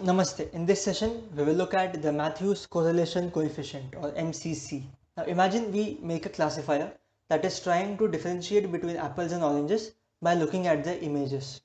Namaste. In this session, we will look at the Matthews Correlation Coefficient or MCC. Now imagine we make a classifier that is trying to differentiate between apples and oranges by looking at the images.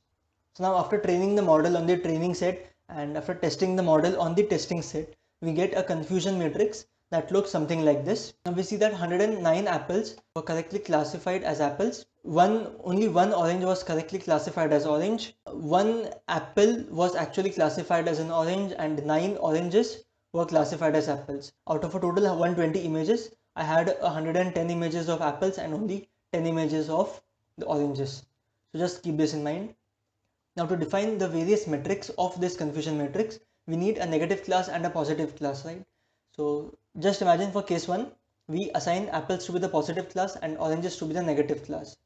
So now after training the model on the training set and after testing the model on the testing set, we get a confusion matrix that looks something like this. Now we see that 109 apples were correctly classified as apples. Only one orange was correctly classified as orange. One apple was actually classified as an orange and 9 oranges were classified as apples. Out of a total of 120 images, I had 110 images of apples and only 10 images of the oranges. So just keep this in mind. Now to define the various metrics of this confusion matrix, we need a negative class and a positive class, right? So just imagine for case 1, we assign apples to be the positive class and oranges to be the negative class.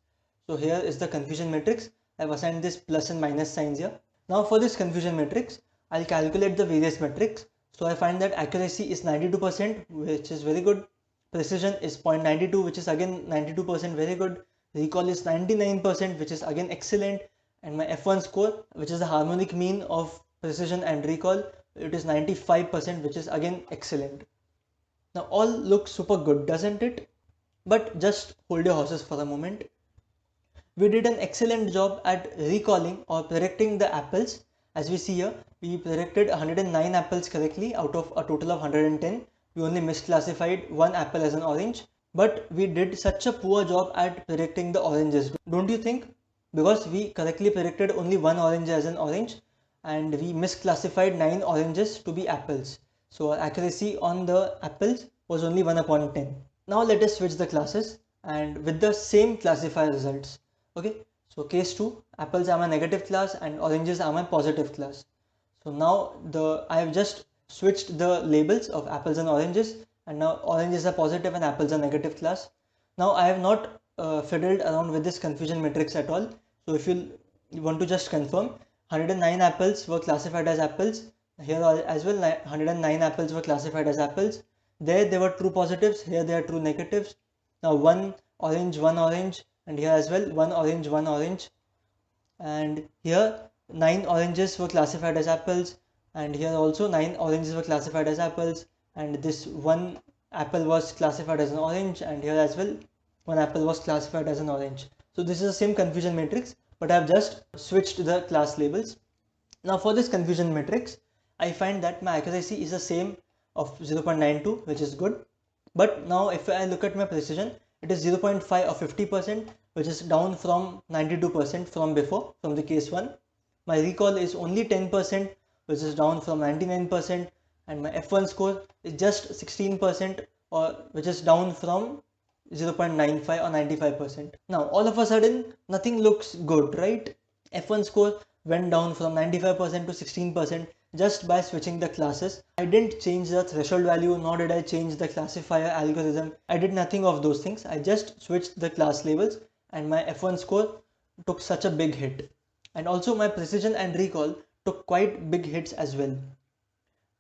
So here is the confusion matrix. I've assigned this plus and minus signs here. Now for this confusion matrix, I'll calculate the various metrics. So I find that accuracy is 92%, which is very good. Precision is 0.92, which is again 92%, very good. Recall is 99%, which is again excellent. And my F1 score, which is the harmonic mean of precision and recall, it is 95%, which is again excellent. Now all looks super good, doesn't it? But just hold your horses for a moment. We did an excellent job at recalling or predicting the apples. As we see here, we predicted 109 apples correctly out of a total of 110. We only misclassified one apple as an orange, but we did such a poor job at predicting the oranges, don't you think? Because we correctly predicted only one orange as an orange and we misclassified 9 oranges to be apples. So our accuracy on the apples was only 1 upon 10. Now let us switch the classes and with the same classifier results. Okay, so case 2, apples are my negative class and oranges are my positive class. So now I have just switched the labels of apples and oranges, and now oranges are positive and apples are negative class. Now I have not fiddled around with this confusion matrix at all. So if you want to just confirm, 109 apples were classified as apples. Here as well, 109 apples were classified as apples. There they were true positives, here they are true negatives. Now one orange, and here as well one orange, and here 9 oranges were classified as apples, and here also 9 oranges were classified as apples, and this one apple was classified as an orange, and here as well one apple was classified as an orange. So this is the same confusion matrix, but I have just switched the class labels. Now for this confusion matrix, I find that my accuracy is the same of 0.92, which is good. But now if I look at my precision, it is 0.5 or 50%, which is down from 92% from before, from the case 1. My recall is only 10%, which is down from 99%, and my F1 score is just 16%, or which is down from 0.95 or 95%. Now all of a sudden nothing looks good, right? F1 score went down from 95% to 16% just by switching the classes. I didn't change the threshold value, nor did I change the classifier algorithm. I did nothing of those things. I just switched the class labels and my F1 score took such a big hit. And also my precision and recall took quite big hits as well.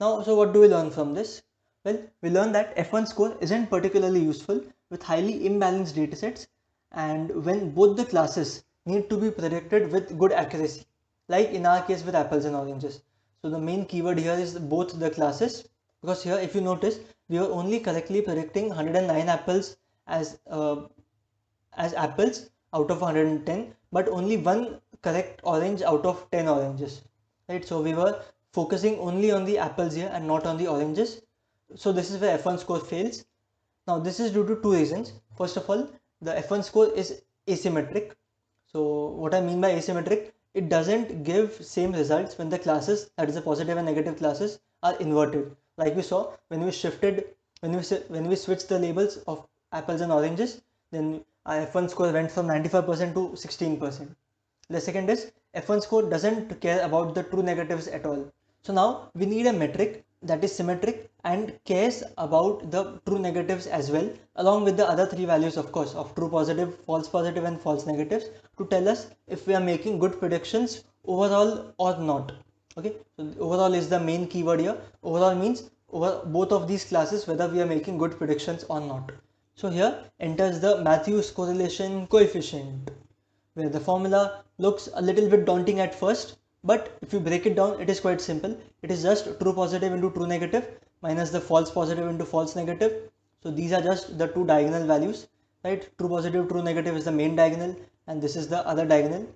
Now, so what do we learn from this? Well, we learn that F1 score isn't particularly useful with highly imbalanced datasets and when both the classes need to be predicted with good accuracy, like in our case with apples and oranges. So the main keyword here is both the classes, because here if you notice, we were only correctly predicting 109 apples as apples out of 110, but only one correct orange out of 10 oranges, right? So we were focusing only on the apples here and not on the oranges. So this is where F1 score fails. Now this is due to two reasons. First of all, the F1 score is asymmetric. So what I mean by asymmetric, it doesn't give same results when the classes, that is the positive and negative classes, are inverted. Like we saw when we switched the labels of apples and oranges, then our F1 score went from 95% to 16%. The second is F1 score doesn't care about the true negatives at all. So now we need a metric that is symmetric and cares about the true negatives as well, along with the other three values, of course, of true positive, and false negatives, to tell us if we are making good predictions overall or not. Okay, so overall is the main keyword here. Overall means over both of these classes whether we are making good predictions or not. So here enters the Matthews correlation coefficient, where the formula looks a little bit daunting at first, But if you break it down, it is quite simple. It is just true positive into true negative minus the false positive into false negative. So these are just the two diagonal values, right? True positive, true negative is the main diagonal, and this is the other diagonal.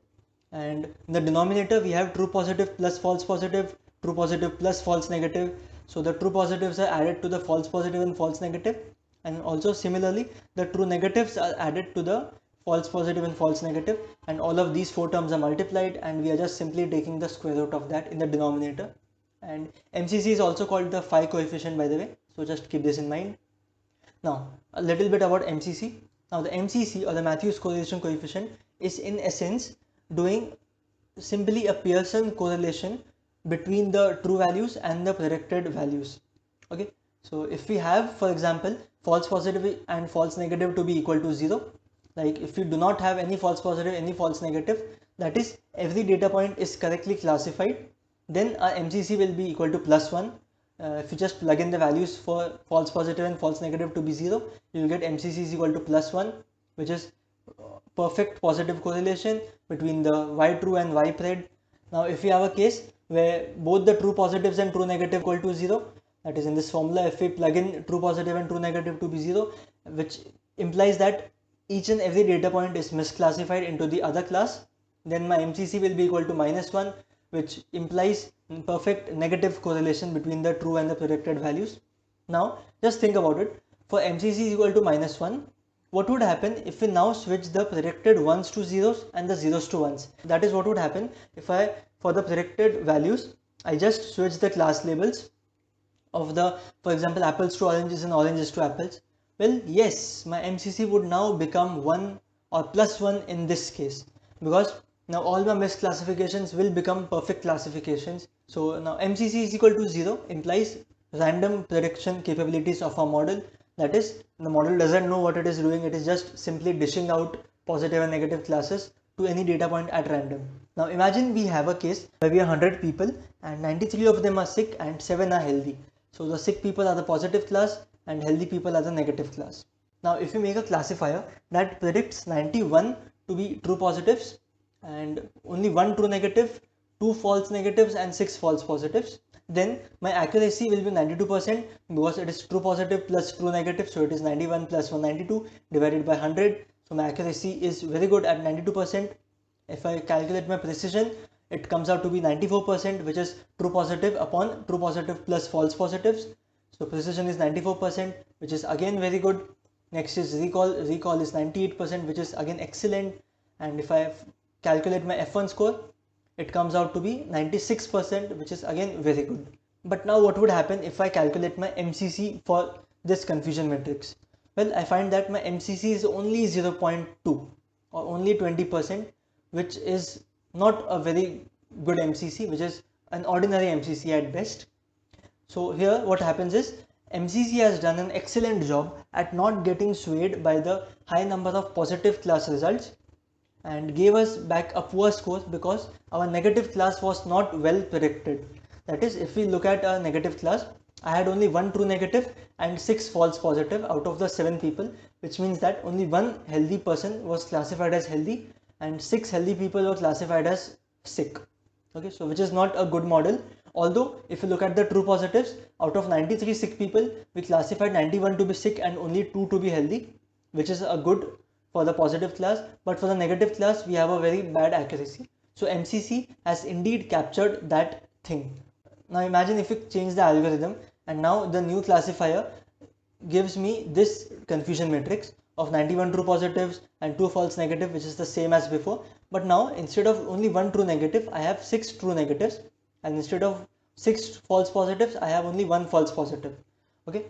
And in the denominator, we have true positive plus false positive, true positive plus false negative. So the true positives are added to the false positive and false negative, and also similarly the true negatives are added to the false positive and false negative, and all of these four terms are multiplied, and we are just simply taking the square root of that in the denominator. And MCC is also called the phi coefficient, by the way, so just keep this in mind. Now a little bit about MCC. Now the MCC, or the Matthews correlation coefficient, is in essence doing simply a Pearson correlation between the true values and the predicted values. Okay, so if we have, for example, false positive and false negative to be equal to 0, like if you do not have any false positive, any false negative, that is every data point is correctly classified, then our MCC will be equal to +1. If you just plug in the values for false positive and false negative to be 0, you will get MCC is equal to +1, which is perfect positive correlation between the y true and y pred. Now if we have a case where both the true positives and true negative equal to 0, that is in this formula, if we plug in true positive and true negative to be 0, which implies that each and every data point is misclassified into the other class, then my MCC will be equal to -1, which implies perfect negative correlation between the true and the predicted values. Now just think about it. For MCC is equal to -1, what would happen if we now switch the predicted ones to zeros and the zeros to ones? That is what would happen if for the predicted values, I just switch the class labels of the, for example, apples to oranges and oranges to apples. Well, yes, my MCC would now become 1 or +1 in this case, because now all my misclassifications will become perfect classifications. So now MCC is equal to 0 implies random prediction capabilities of our model. That is, the model doesn't know what it is doing, it is just simply dishing out positive and negative classes to any data point at random. Now imagine we have a case where we are 100 people and 93 of them are sick and 7 are healthy. So the sick people are the positive class and healthy people are the negative class. Now if we make a classifier that predicts 91 to be true positives and only 1 true negative, 2 false negatives and 6 false positives, then my accuracy will be 92% because it is true positive plus true negative, so it is 91 plus 192 divided by 100. So my accuracy is very good at 92%. If I calculate my precision, it comes out to be 94%, which is true positive upon true positive plus false positives. So precision is 94%, which is again very good. Next is recall. Recall is 98%, which is again excellent. And if I calculate my F1 score, it comes out to be 96%, which is again very good. But now what would happen if I calculate my MCC for this confusion matrix? Well, I find that my MCC is only 0.2 or only 20%, which is not a very good MCC, which is an ordinary MCC at best. So here what happens is MCC has done an excellent job at not getting swayed by the high number of positive class results and gave us back a poor score because our negative class was not well predicted. That is, if we look at a negative class, I had only 1 true negative and 6 false positive out of the 7 people, which means that only 1 healthy person was classified as healthy and 6 healthy people were classified as sick. Okay, so which is not a good model. Although if you look at the true positives, out of 93 sick people, we classified 91 to be sick and only 2 to be healthy, which is a good for the positive class, but for the negative class we have a very bad accuracy. So MCC has indeed captured that thing. Now imagine if we change the algorithm and now the new classifier gives me this confusion matrix of 91 true positives and 2 false negative, which is the same as before, but now instead of only 1 true negative I have 6 true negatives, and instead of 6 false positives I have only 1 false positive. Okay,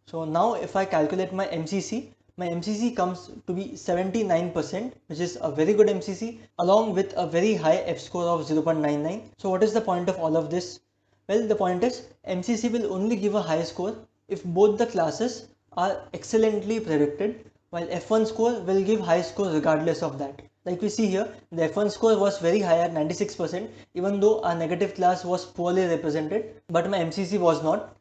so now if I calculate my MCC comes to be 79%, which is a very good MCC along with a very high F score of 0.99. So what is the point of all of this? Well, the point is MCC will only give a high score if both the classes are excellently predicted, while F1 score will give high score regardless of that. Like we see here, the F1 score was very high at 96%, even though our negative class was poorly represented, but my MCC was not.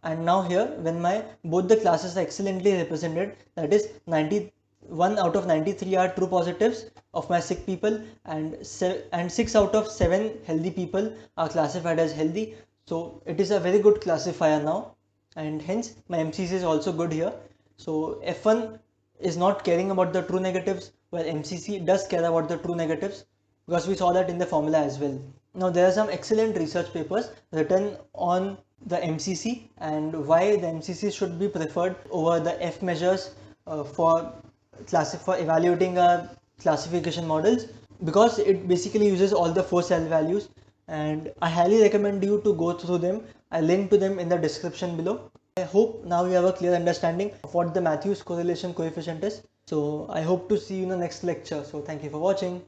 And now here, when both the classes are excellently represented, that is 90 1 out of 93 are true positives of my sick people, and 6 out of 7 healthy people are classified as healthy. So it is a very good classifier now, and hence my MCC is also good here. So F1 is not caring about the true negatives, while MCC does care about the true negatives, because we saw that in the formula as well. Now there are some excellent research papers written on the MCC and why the MCC should be preferred over the F measures for evaluating our classification models, because it basically uses all the 4 cell values, and I highly recommend you to go through them. I link to them in the description below. I hope now you have a clear understanding of what the Matthews correlation coefficient is. So I hope to see you in the next lecture. So thank you for watching.